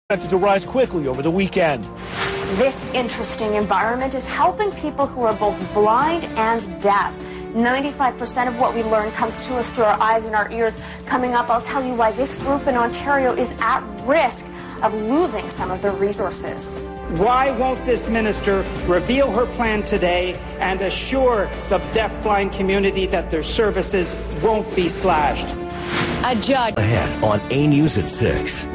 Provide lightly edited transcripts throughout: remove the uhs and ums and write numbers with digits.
Expected to rise quickly over the weekend. This interesting environment is helping people who are both blind and deaf. 95% of what we learn comes to us through our eyes and our ears. Coming up, I'll tell you why this group in Ontario is at risk of losing some of their resources. Why won't this minister reveal her plan today and assure the deafblind community that their services won't be slashed? A judge. Ahead on A News at 6.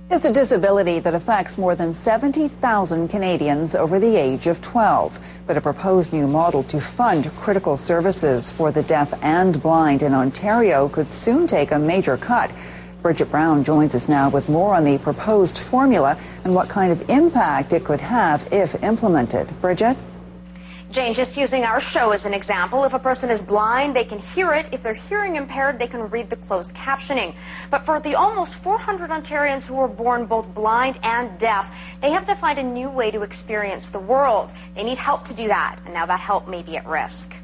It's a disability that affects more than 70,000 Canadians over the age of 12. But a proposed new model to fund critical services for the deaf and blind in Ontario could soon take a major cut. Bridget Brown joins us now with more on the proposed formula and what kind of impact it could have if implemented. Bridget? Jane, just using our show as an example, if a person is blind, they can hear it. If they're hearing impaired, they can read the closed captioning. But for the almost 400 Ontarians who were born both blind and deaf, they have to find a new way to experience the world. They need help to do that, and now that help may be at risk.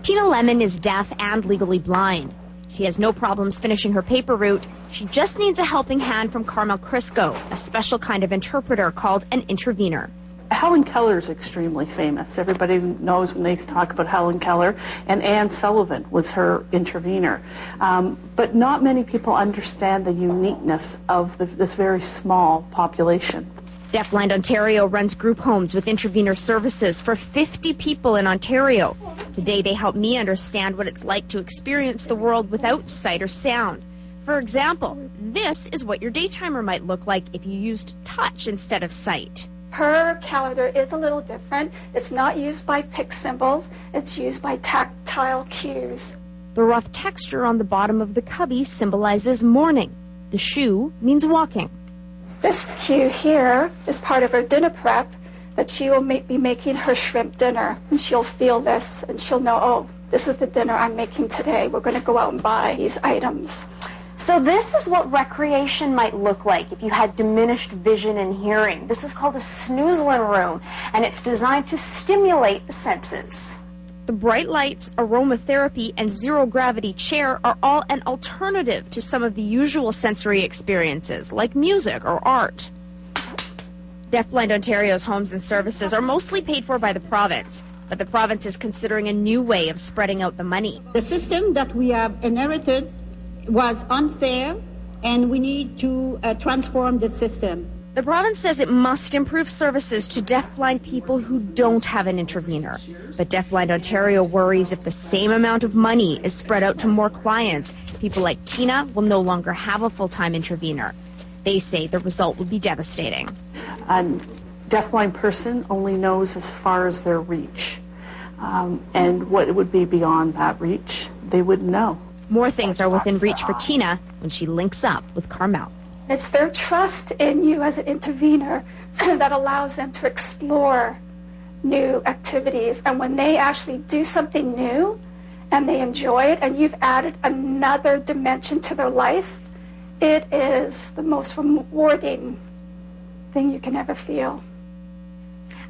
Tina Lemon is deaf and legally blind. She has no problems finishing her paper route. She just needs a helping hand from Carmel Crisco, a special kind of interpreter called an intervener. Helen Keller is extremely famous. Everybody knows when they talk about Helen Keller, and Anne Sullivan was her intervener. But not many people understand the uniqueness of this very small population. Deafblind Ontario runs group homes with intervener services for 50 people in Ontario. Today they help me understand what it's like to experience the world without sight or sound. For example, this is what your daytimer might look like if you used touch instead of sight. Her calendar is a little different. It's not used by pick symbols. It's used by tactile cues. The rough texture on the bottom of the cubby symbolizes morning. The shoe means walking. This cue here is part of her dinner prep, that she will be making her shrimp dinner. And she'll feel this and she'll know, oh, this is the dinner I'm making today. We're going to go out and buy these items. So this is what recreation might look like if you had diminished vision and hearing. This is called a snoozlin room, and it's designed to stimulate the senses. The bright lights, aromatherapy, and zero-gravity chair are all an alternative to some of the usual sensory experiences, like music or art. Deafblind Ontario's homes and services are mostly paid for by the province, but the province is considering a new way of spreading out the money. The system that we have inherited was unfair, and we need to transform the system. The province says it must improve services to deafblind people who don't have an intervener. But Deafblind Ontario worries if the same amount of money is spread out to more clients, people like Tina will no longer have a full-time intervener. They say the result would be devastating. A deafblind person only knows as far as their reach, and what it would be beyond that reach, they wouldn't know. More things are within reach for Tina when she links up with Carmel. It's their trust in you as an intervener that allows them to explore new activities. And when they actually do something new and they enjoy it and you've added another dimension to their life, it is the most rewarding thing you can ever feel.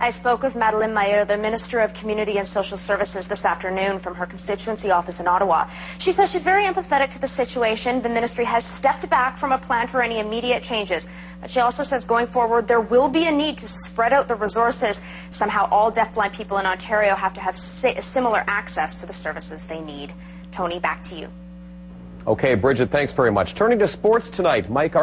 I spoke with Madeleine Mayer, the Minister of Community and Social Services, this afternoon from her constituency office in Ottawa. She says she's very empathetic to the situation. The ministry has stepped back from a plan for any immediate changes. But she also says going forward, there will be a need to spread out the resources. Somehow all deafblind people in Ontario have to have similar access to the services they need. Tony, back to you. Okay, Bridget, thanks very much. Turning to sports tonight, Mike